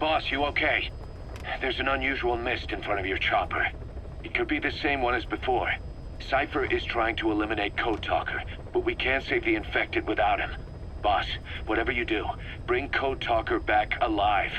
Boss, you okay? There's an unusual mist in front of your chopper. It could be the same one as before. Cypher is trying to eliminate Code Talker, but we can't save the infected without him. Boss, whatever you do, bring Code Talker back alive.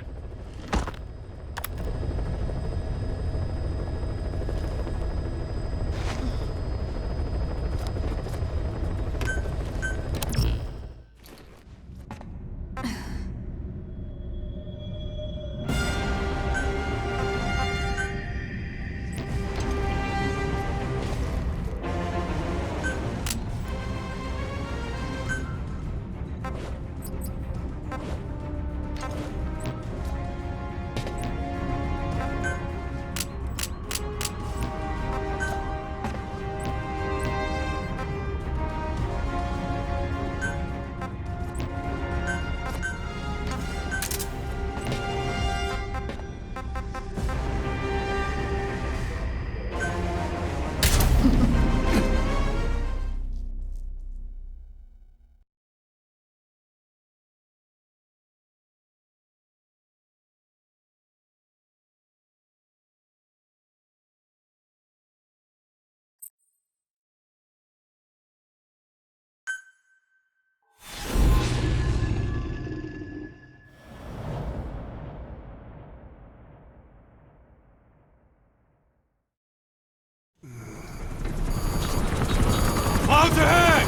Clouds ahead!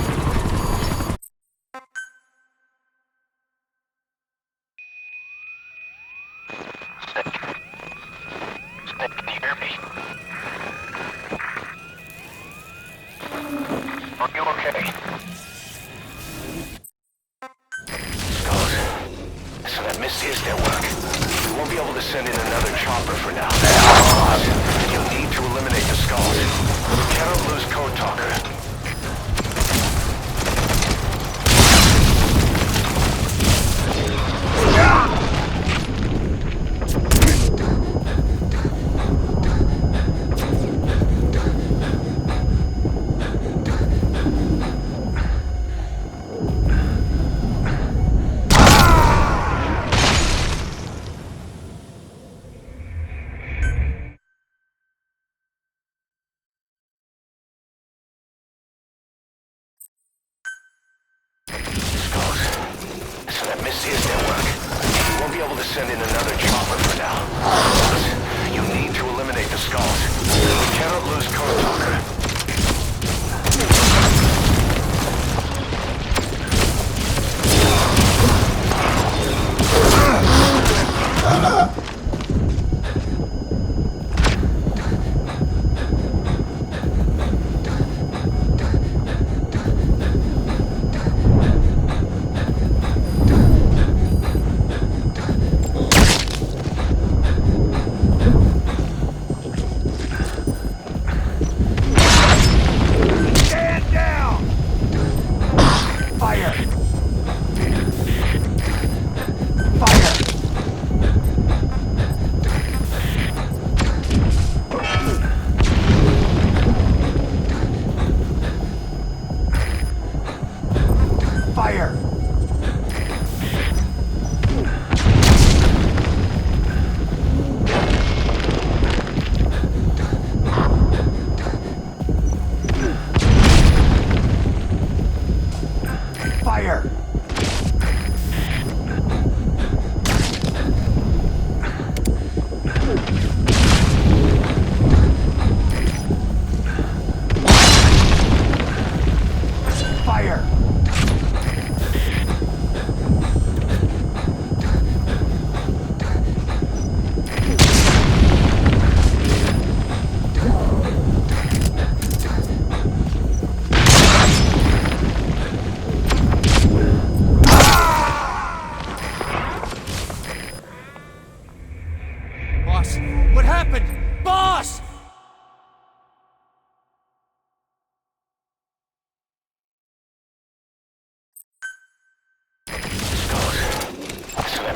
Snake, can you hear me? Are you okay? Skulls. So that mist is their work. We won't be able to send in another chopper for now. You'll need to eliminate the skulls. We cannot lose Code Talker. Send in another chopper for now. You need to eliminate the skulls. We cannot lose Code Talker.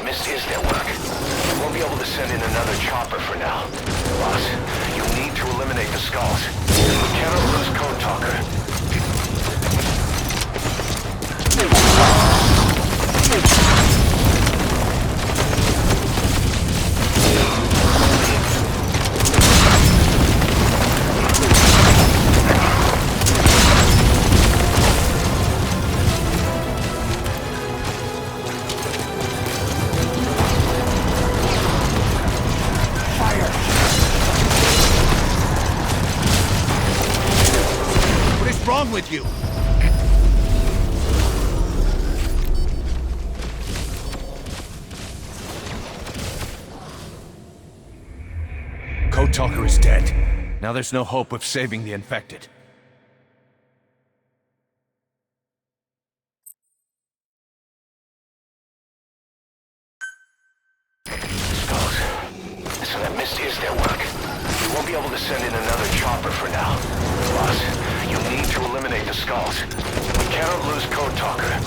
This is their work. We won't be able to send in another chopper for now. Boss, you need to eliminate the skulls. We cannot lose Code Talker. with you! Code Talker is dead. Now there's no hope of saving the infected. Skulls. So that mist is their work. We won't be able to send in another chopper for now. Boss, you need to eliminate the skulls. We cannot lose Code Talker.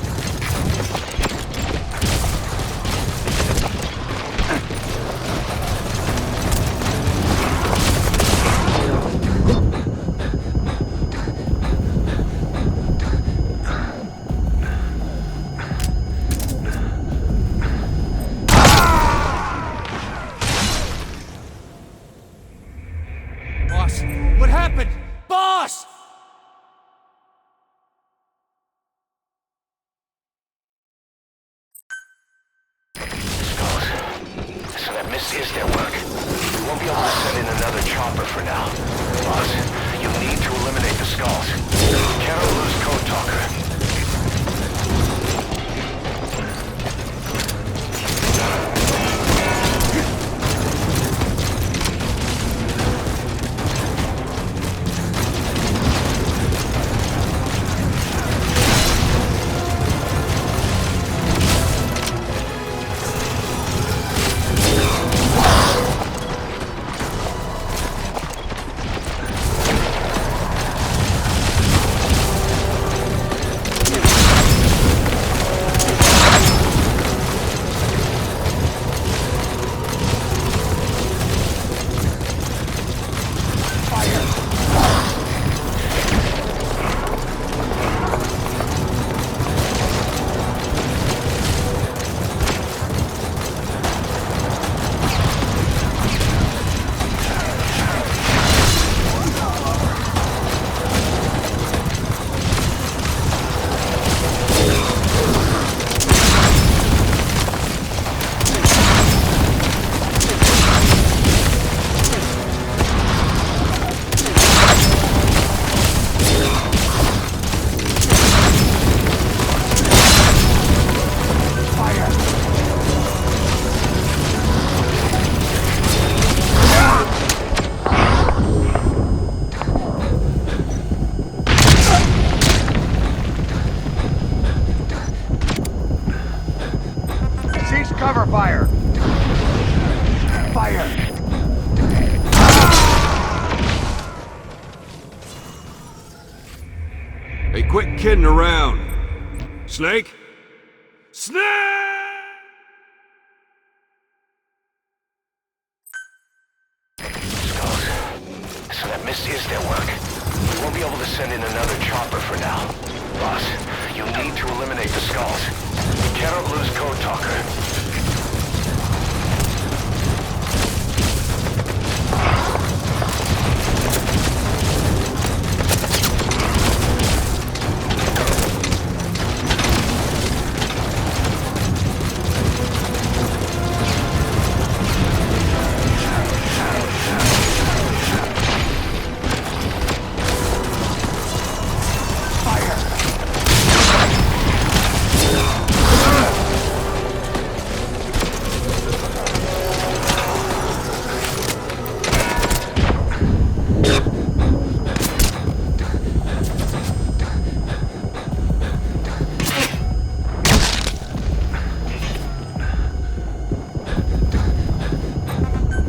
Boss, what happened? Boss! So that mist is their work. We won't be able to send in another chopper for now. Boss, you need to eliminate the skulls. We cannot lose Code Talker. Cover fire! Fire! Hey, quit kidding around. Snake? Snake! Skulls. So that mist is their work. We won't be able to send in another chopper for now. Boss, you need to eliminate the skulls. We cannot lose Code Talker.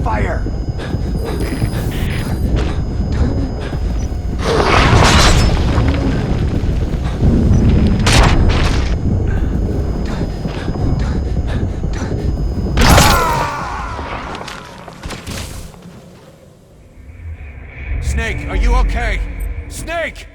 Fire! Snake, are you okay? Snake!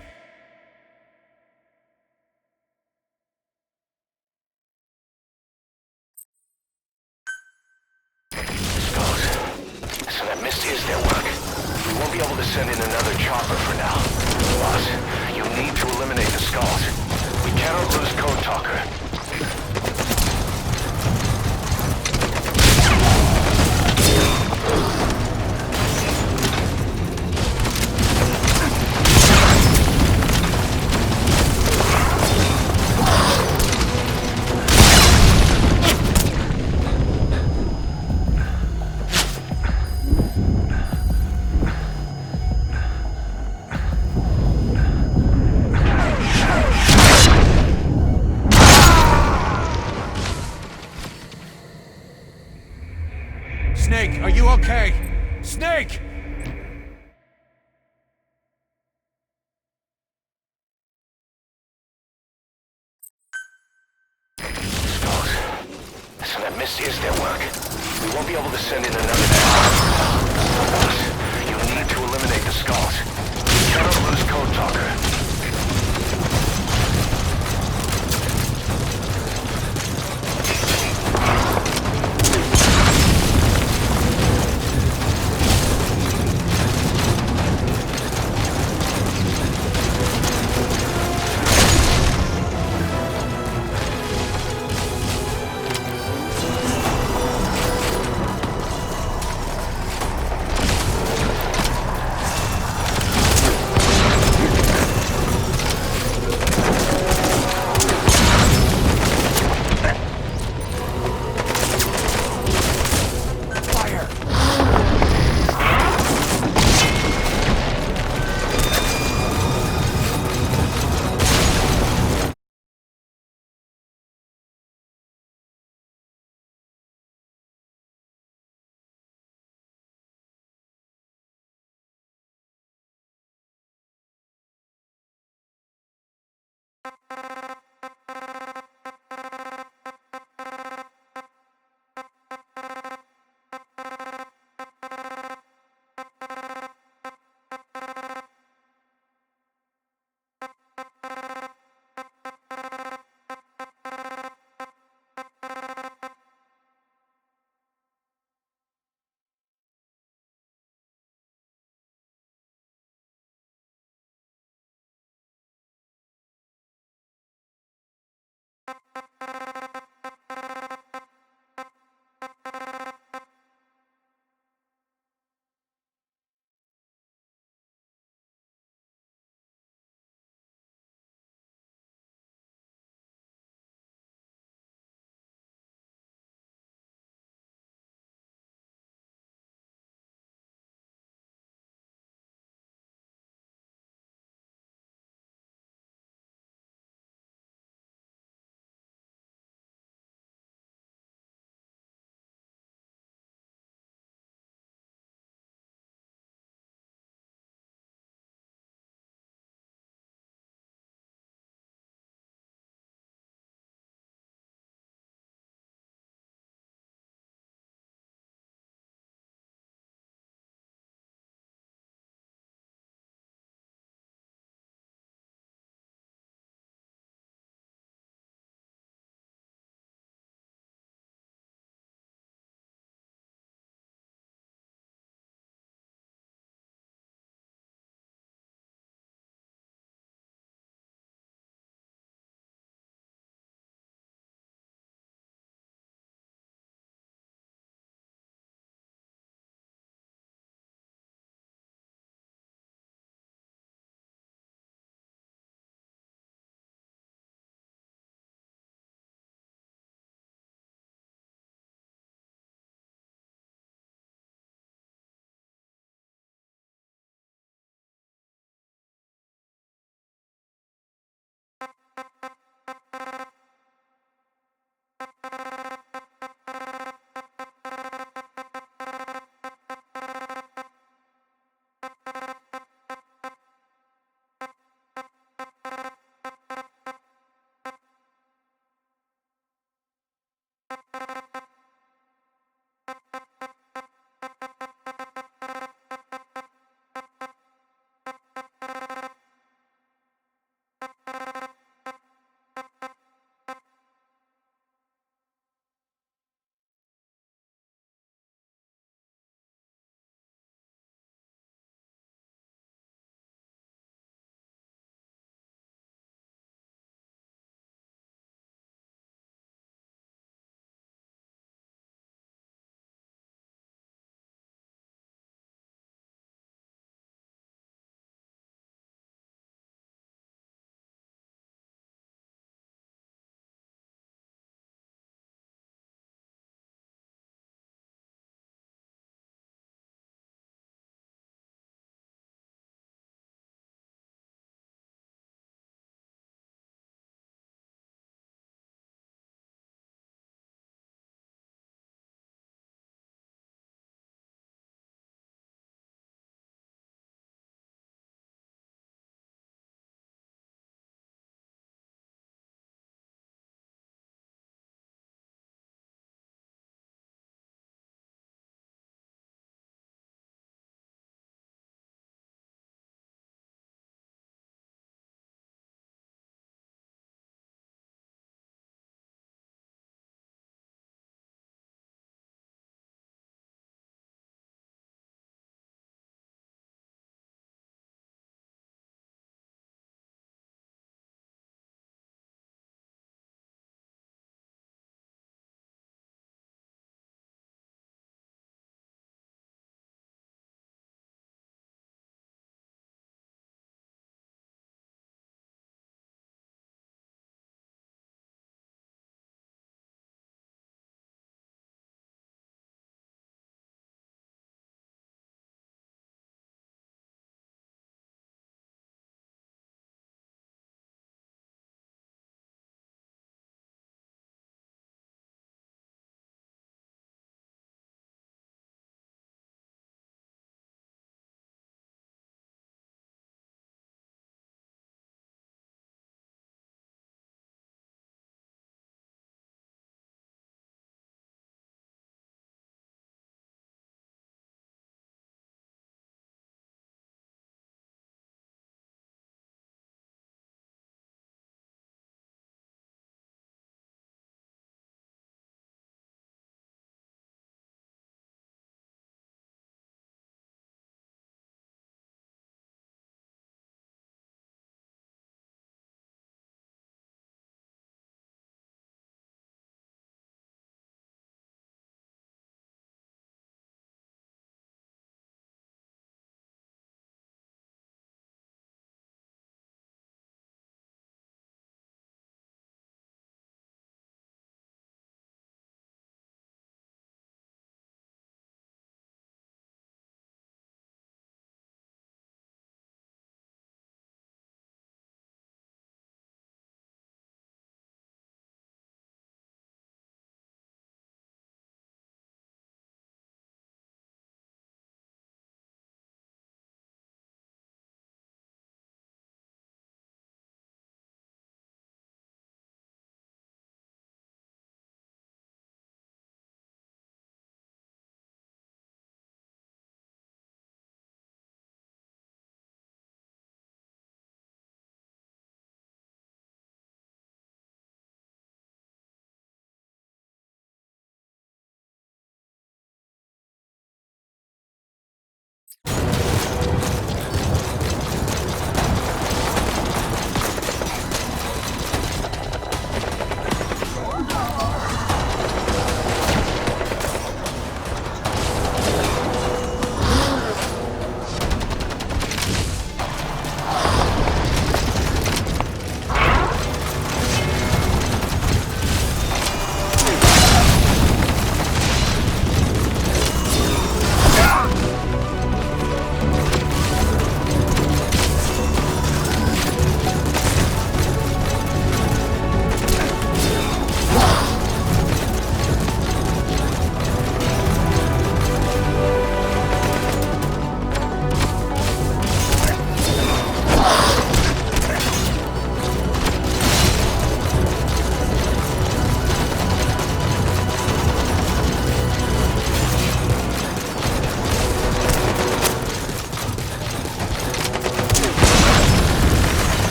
So that mist is their work. We won't be able to send in another chopper for now. Boss, you need to eliminate the skulls. We cannot lose Code Talker. Snake, are you okay? Snake! So that mist is their work. We won't be able to send in another boss. You need to eliminate the skulls. You cannot lose Code Talker.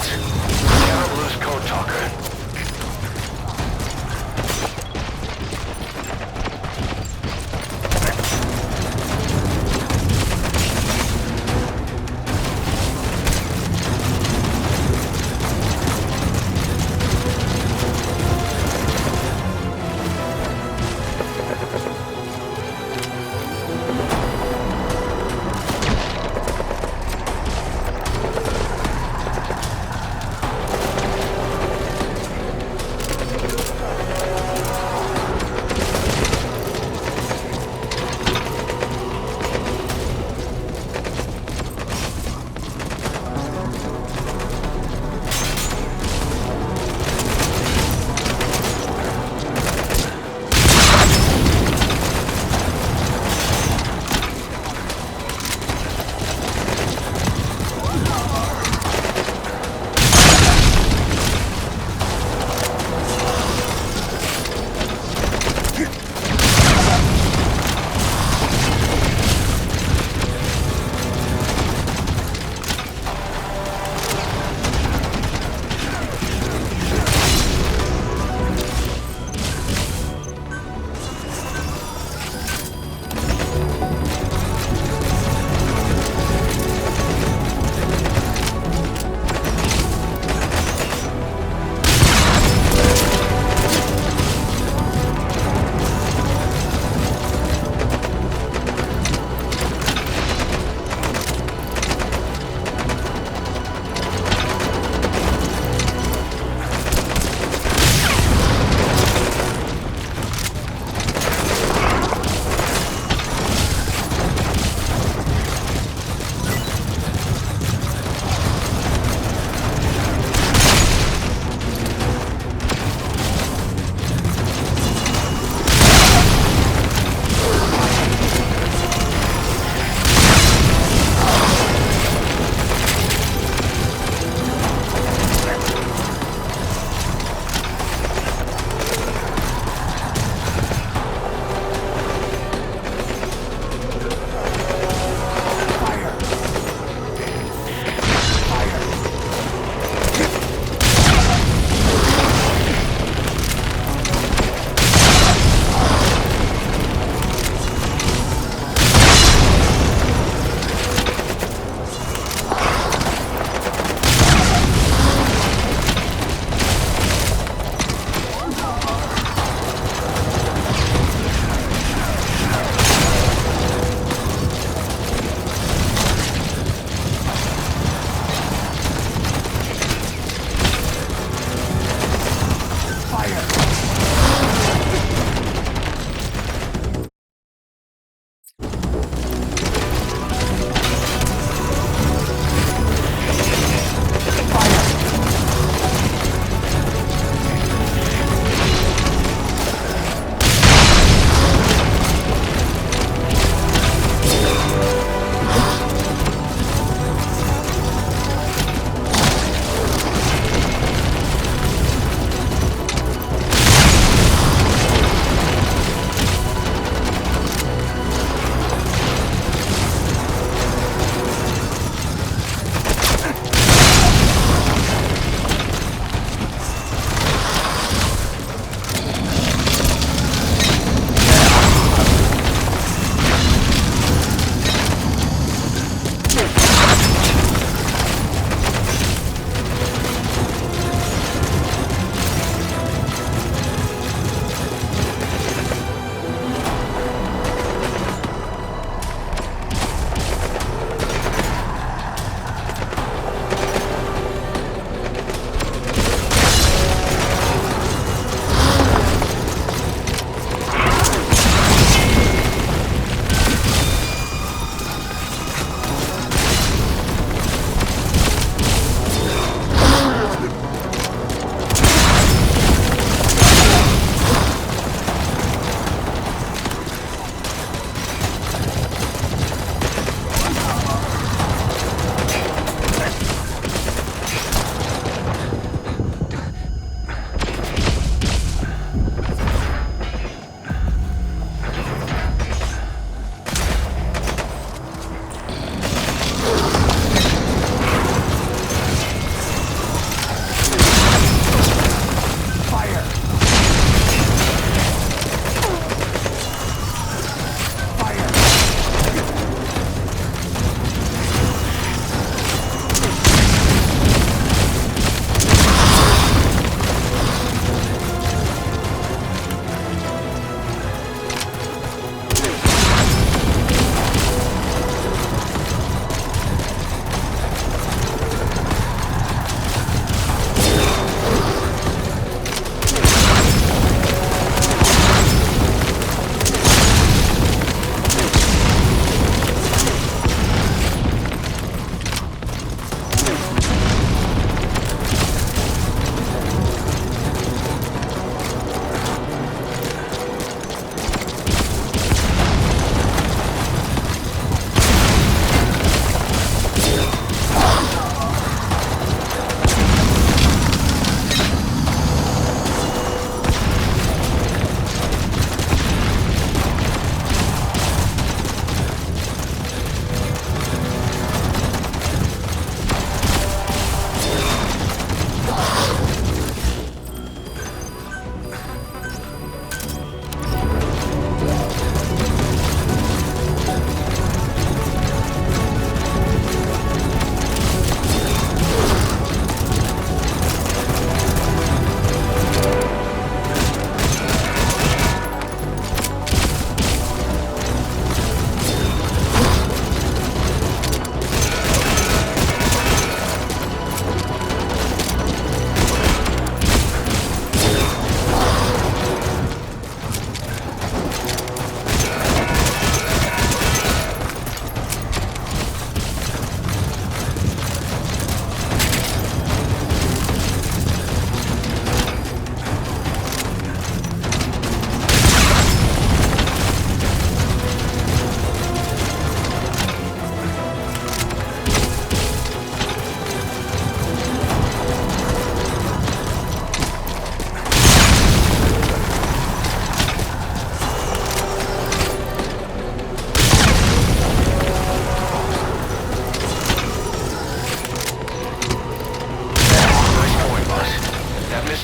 signals. We cannot lose Code Talker.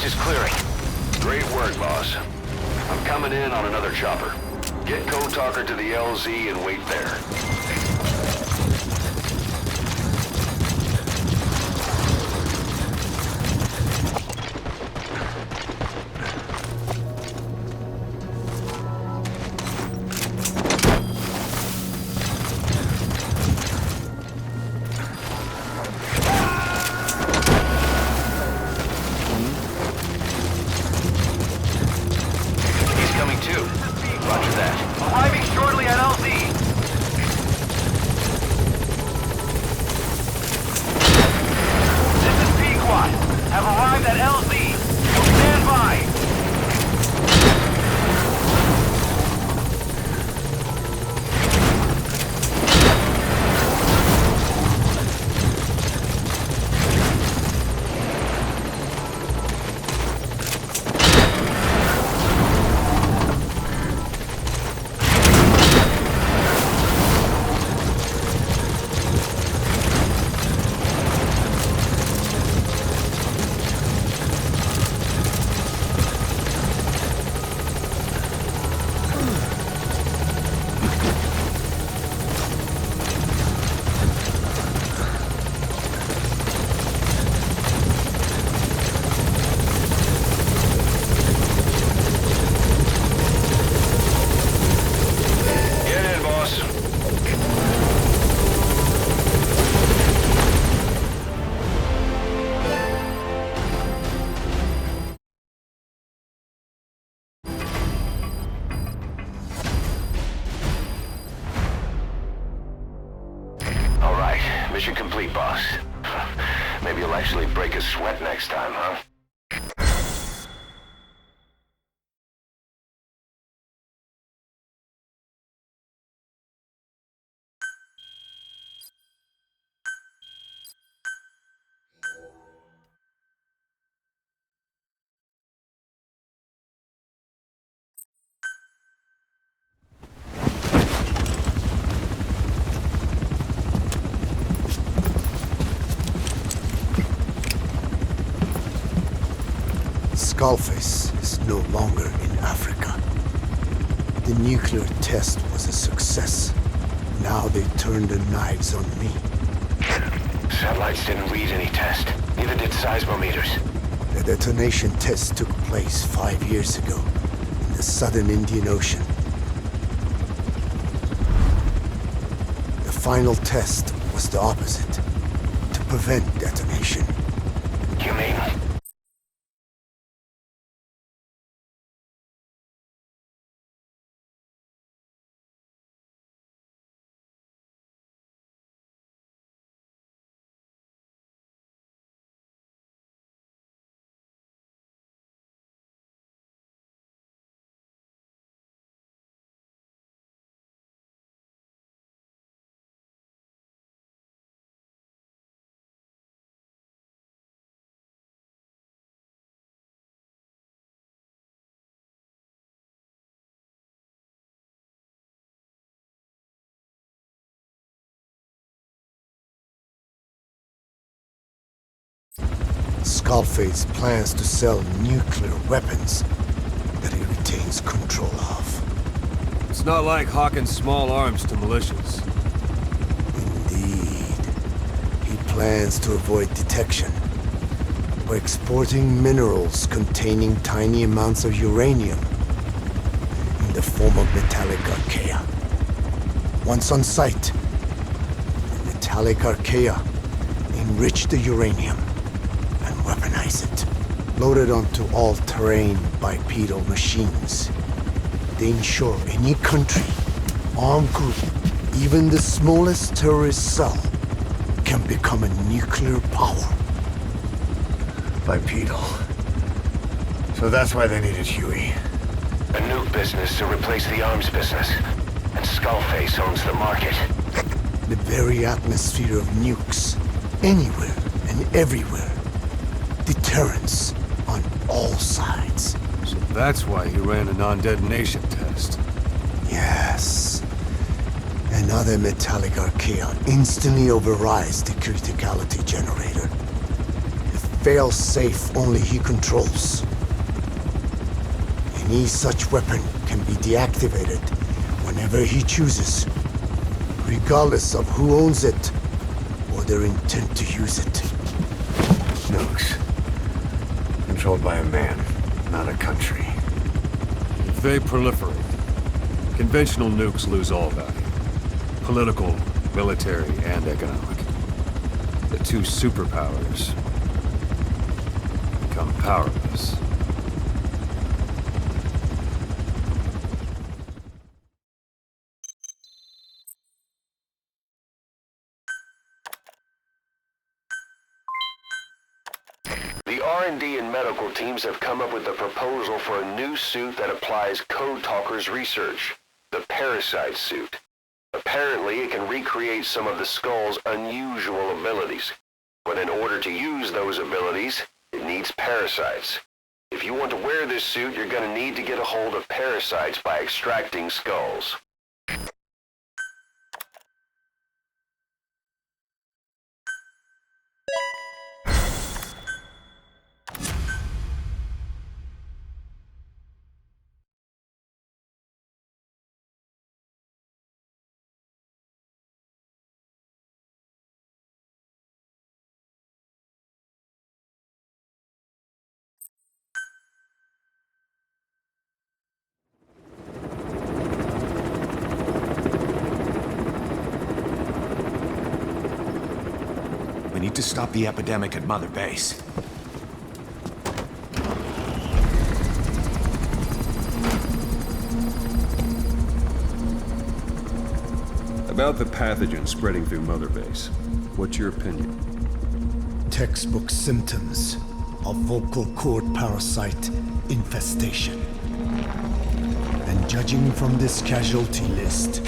is clearing. Great work, boss. I'm coming in on another chopper. Get Code Talker to the LZ and wait there. Mission complete, boss. Maybe you'll actually break a sweat next time, huh? Skullface is no longer in Africa. The nuclear test was a success. Now they turned their knives on me. Satellites didn't read any test. Neither did seismometers. The detonation test took place 5 years ago in the southern Indian Ocean. The final test was the opposite, to prevent detonation. You mean? Skullface plans to sell nuclear weapons that he retains control of. It's not like hawking small arms to militias. Indeed. He plans to avoid detection by exporting minerals containing tiny amounts of uranium in the form of metallic Archaea. Once on site, the metallic Archaea enrich the uranium and weaponize it. Loaded onto all-terrain bipedal machines, they ensure any country, armed group, even the smallest terrorist cell, can become a nuclear power. Bipedal. So that's why they needed Huey. A nuke business to replace the arms business. And Skullface owns the market. The very atmosphere of nukes, anywhere and everywhere. Deterrence on all sides. So that's why he ran a non-detonation test. Yes. Another metallic Archaea instantly overrides the criticality generator. A fail-safe only he controls. Any such weapon can be deactivated whenever he chooses, regardless of who owns it or their intent to use it. Nukes. Controlled by a man, not a country. If they proliferate, conventional nukes lose all value. Political, military, and economic. The two superpowers become powerless. The R&D and medical teams have come up with a proposal for a new suit that applies Code Talker's research, the Parasite suit. Apparently, it can recreate some of the Skull's unusual abilities. But in order to use those abilities, it needs parasites. If you want to wear this suit, you're going to need to get a hold of parasites by extracting skulls. We need to stop the epidemic at Mother Base. About the pathogen spreading through Mother Base, what's your opinion? Textbook symptoms of vocal cord parasite infestation. And judging from this casualty list,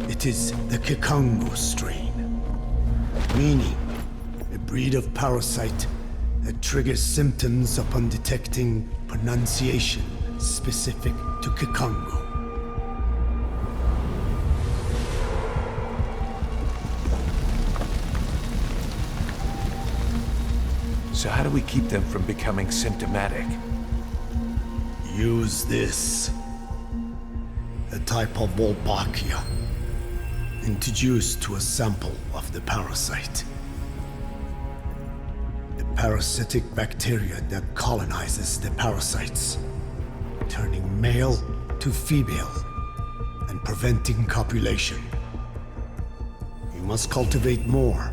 it is the Kikongo strain, meaning a breed of parasite that triggers symptoms upon detecting pronunciation specific to Kikongo. So how do we keep them from becoming symptomatic? Use this. A type of Wolbachia, introduced to a sample of the parasite. The parasitic bacteria that colonizes the parasites, turning male to female and preventing copulation. You must cultivate more.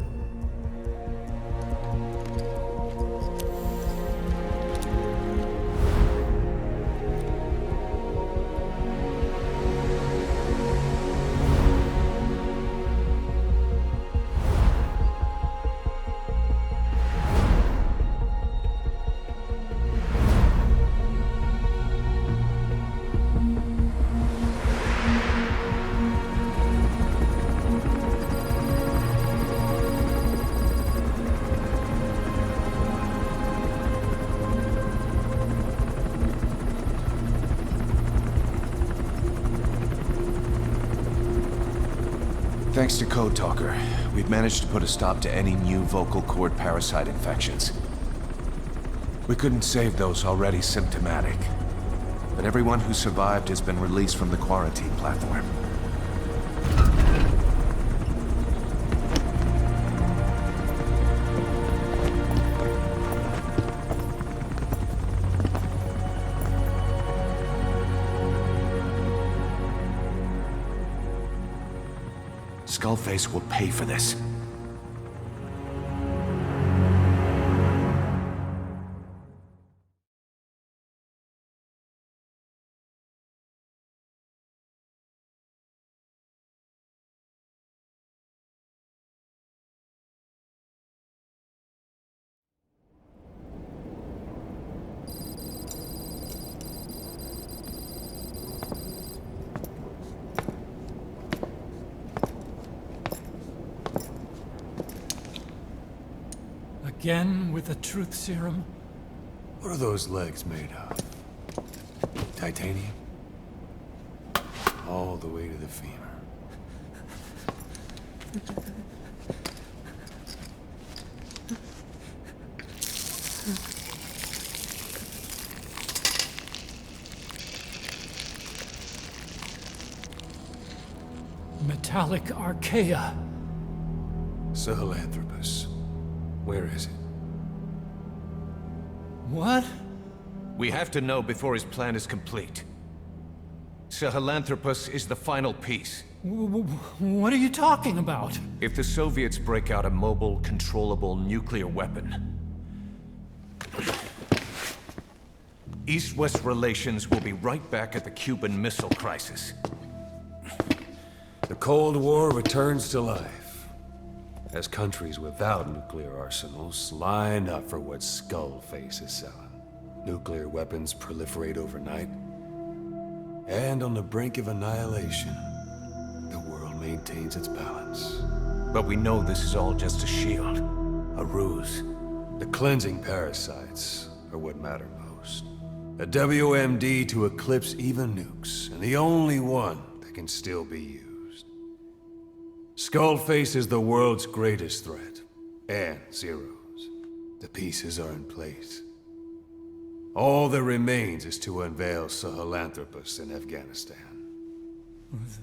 Thanks to Code Talker, we've managed to put a stop to any new vocal cord parasite infections. We couldn't save those already symptomatic, but everyone who survived has been released from the quarantine platform. Skullface will pay for this. Again with the truth serum? What are those legs made of? Titanium? All the way to the femur. metallic Archaea. Sahelanthropus. Where is it? What? We have to know before his plan is complete. Sahelanthropus is the final piece. What are you talking about? If the Soviets break out a mobile, controllable nuclear weapon, East-West relations will be right back at the Cuban Missile Crisis. The Cold War returns to life, as countries without nuclear arsenals line up for what Skullface is selling. Nuclear weapons proliferate overnight, and on the brink of annihilation, the world maintains its balance. But we know this is all just a shield, a ruse. The cleansing parasites are what matter most. A WMD to eclipse even nukes, and the only one that can still be used. Skullface is the world's greatest threat, and Zero's. The pieces are in place. All that remains is to unveil Sahelanthropus in Afghanistan.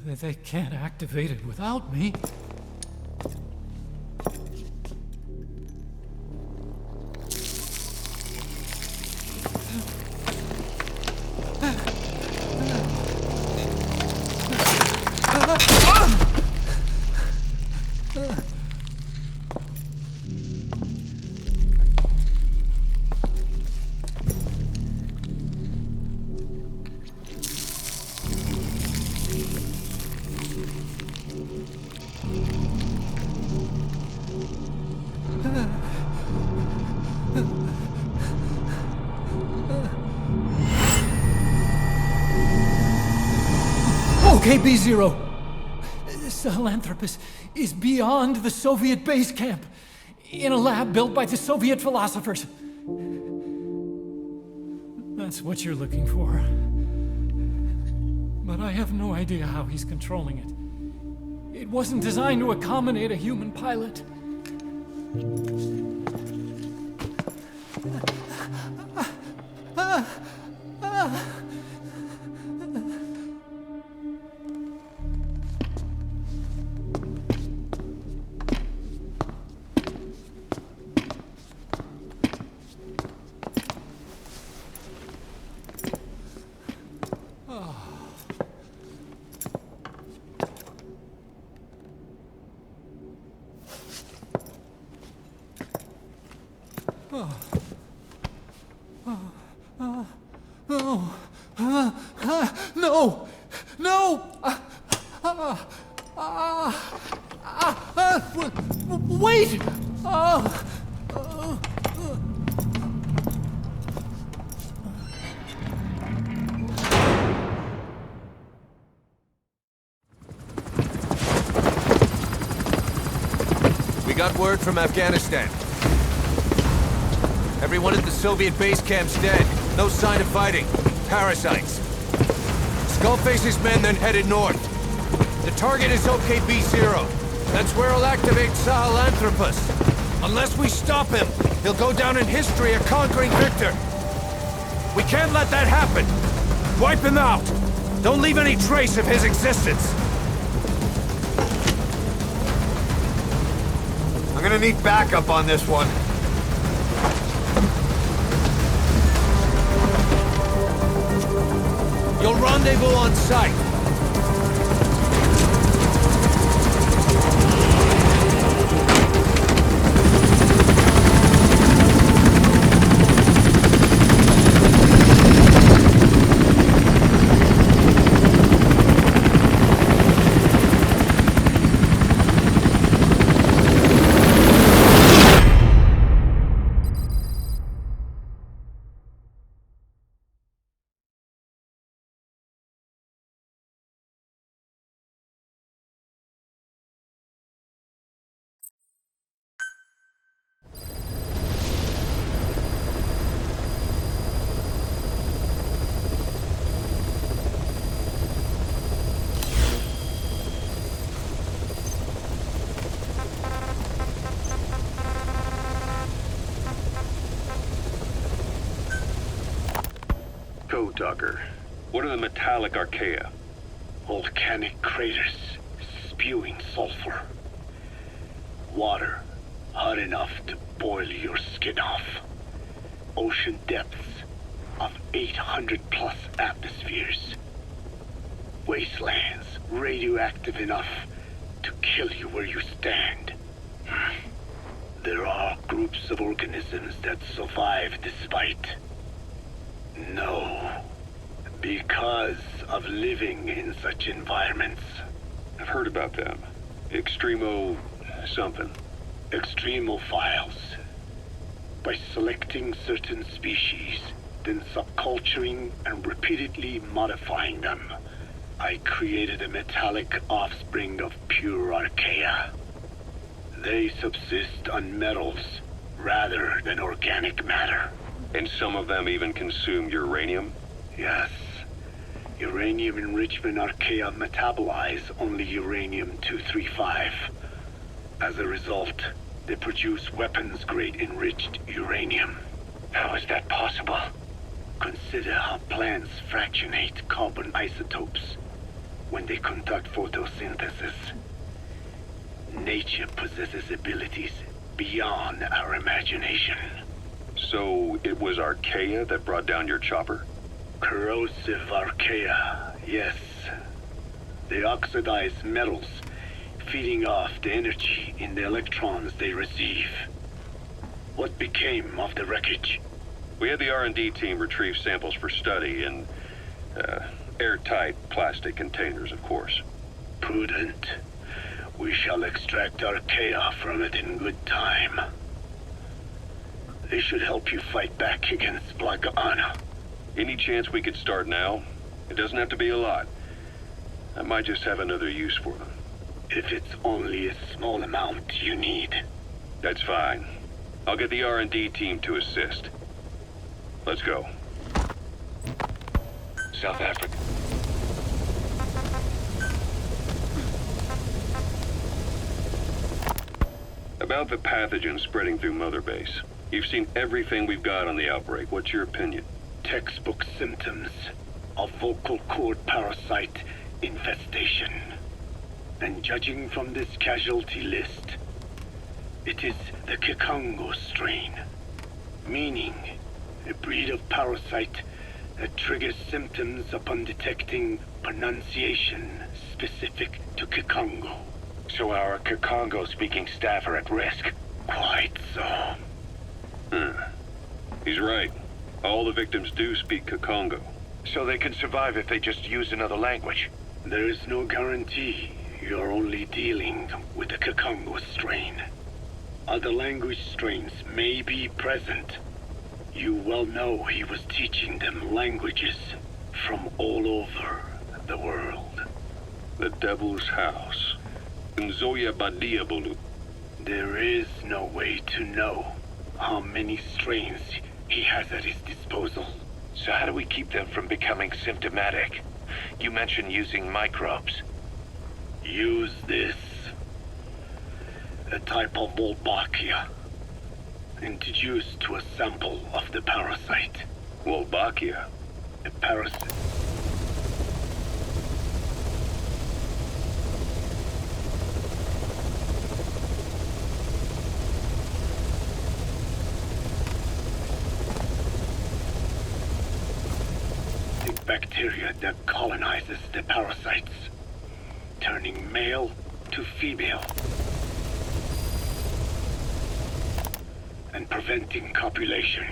They can't activate it without me. Okay, B-Zero. Sahelanthropus is beyond the Soviet base camp, in a lab built by the Soviet philosophers. That's what you're looking for. But I have no idea how he's controlling it. It wasn't designed to accommodate a human pilot. No! No! Wait! We got word from Afghanistan. Everyone at the Soviet base camp's dead. No sign of fighting. Parasites. Skullface's men then headed north. The target is OKB-0. That's where he'll activate Sahelanthropus. Unless we stop him, he'll go down in history a conquering victor. We can't let that happen. Wipe him out. Don't leave any trace of his existence. I'm gonna need backup on this one. You'll rendezvous on site. Code Talker. What are the metallic Archaea? Volcanic craters, spewing sulfur. Water hot enough to boil your skin off. Ocean depths of 800 plus atmospheres. Wastelands radioactive enough to kill you where you stand. There are groups of organisms that survive despite. No. Because of living in such environments. I've heard about them. Extremo... something. Extremophiles. By selecting certain species, then subculturing and repeatedly modifying them, I created a metallic offspring of pure Archaea. They subsist on metals rather than organic matter. And some of them even consume uranium? Yes. Uranium enrichment Archaea metabolize only uranium-235. As a result, they produce weapons-grade enriched uranium. How is that possible? Consider how plants fractionate carbon isotopes when they conduct photosynthesis. Nature possesses abilities beyond our imagination. So it was Archaea that brought down your chopper? Corrosive Archaea, yes. They oxidize metals, feeding off the energy in the electrons they receive. What became of the wreckage? We had the R&D team retrieve samples for study in airtight plastic containers, of course. Prudent. We shall extract Archaea from it in good time. They should help you fight back against Black Anna. Any chance we could start now? It doesn't have to be a lot. I might just have another use for them. If it's only a small amount you need. That's fine. I'll get the R&D team to assist. Let's go. South Africa. About the pathogen spreading through Mother Base. You've seen everything we've got on the outbreak. What's your opinion? Textbook symptoms of vocal cord parasite infestation. And judging from this casualty list, it is the Kikongo strain, meaning a breed of parasite that triggers symptoms upon detecting pronunciation specific to Kikongo. So our Kikongo-speaking staff are at risk? Quite so. He's right. All the victims do speak Kikongo. So they can survive if they just use another language? There is no guarantee. You're only dealing with the Kikongo strain. Other language strains may be present. You well know he was teaching them languages from all over the world. The Devil's House. Nzoya Badiabulu. There is no way to know how many strains he has at his disposal. So how do we keep them from becoming symptomatic? You mentioned using microbes. Use this. A type of Wolbachia. Introduced to a sample of the parasite. Wolbachia? A parasite. The bacteria that colonizes the parasites, turning male to female, and preventing copulation.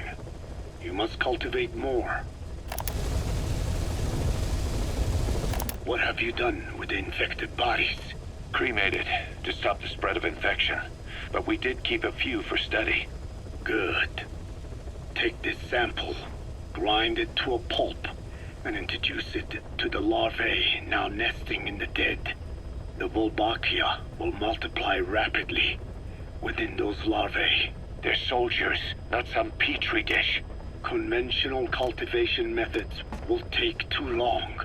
You must cultivate more. What have you done with the infected bodies? Cremated to stop the spread of infection. But we did keep a few for study. Good. Take this sample, grind it to a pulp, and introduce it to the larvae now nesting in the dead. The Wolbachia will multiply rapidly within those larvae. They're soldiers, not some petri dish. Conventional cultivation methods will take too long.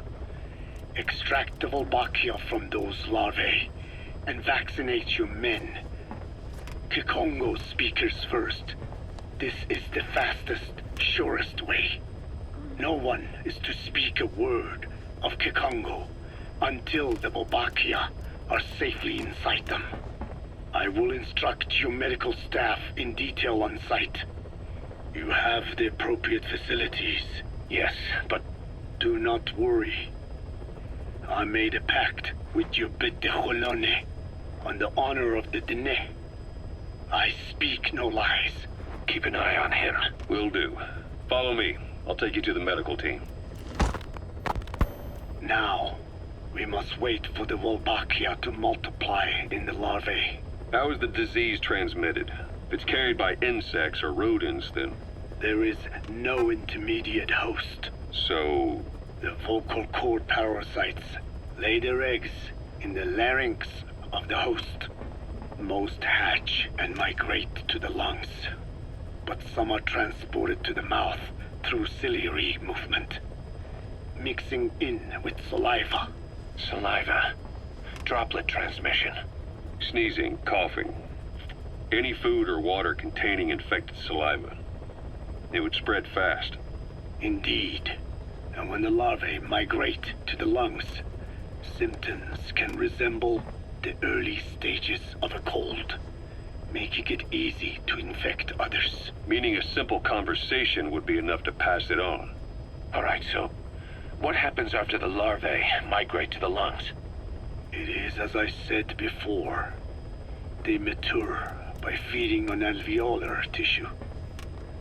Extract the Wolbachia from those larvae and vaccinate your men. Kikongo speakers first. This is the fastest, surest way. No one is to speak a word of Kikongo until the Wolbachia are safely inside them. I will instruct your medical staff in detail on site. You have the appropriate facilities. Yes, but Do not worry. I made a pact with your bit de Jolone on the honor of the Dene. I speak no lies. keep an eye on him. Will do. Follow me. I'll take you to the medical team. Now, we must wait for the Wolbachia to multiply in the larvae. How is the disease transmitted? If it's carried by insects or rodents, then... There is no intermediate host. So... The vocal cord parasites lay their eggs in the larynx of the host. Most hatch and migrate to the lungs, but some are transported to the mouth through ciliary movement, mixing in with saliva. Saliva. Droplet transmission. Sneezing, coughing. Any food or water containing infected saliva. It would spread fast. Indeed. And when the larvae migrate to the lungs, symptoms can resemble the early stages of a cold, making it easy to infect others. Meaning a simple conversation would be enough to pass it on. All right, so what happens after the larvae migrate to the lungs? It is as I said before. They mature by feeding on alveolar tissue.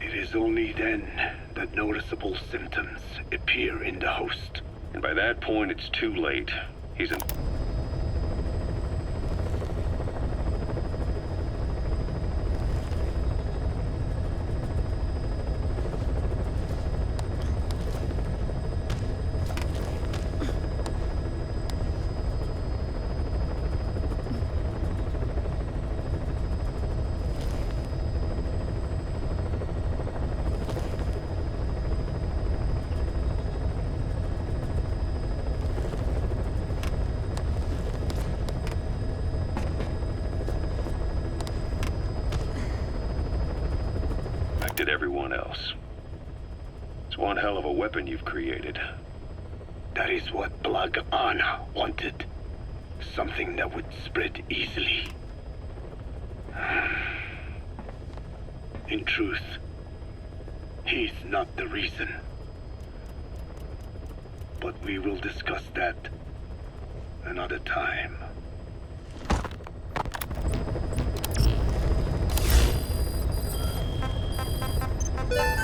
It is only then that noticeable symptoms appear in the host. And by that point, it's too late. He's in... Did everyone else. It's one hell of a weapon you've created. That is what Blag Ana wanted. Something that would spread easily. In truth, he's not the reason. But we will discuss that another time. You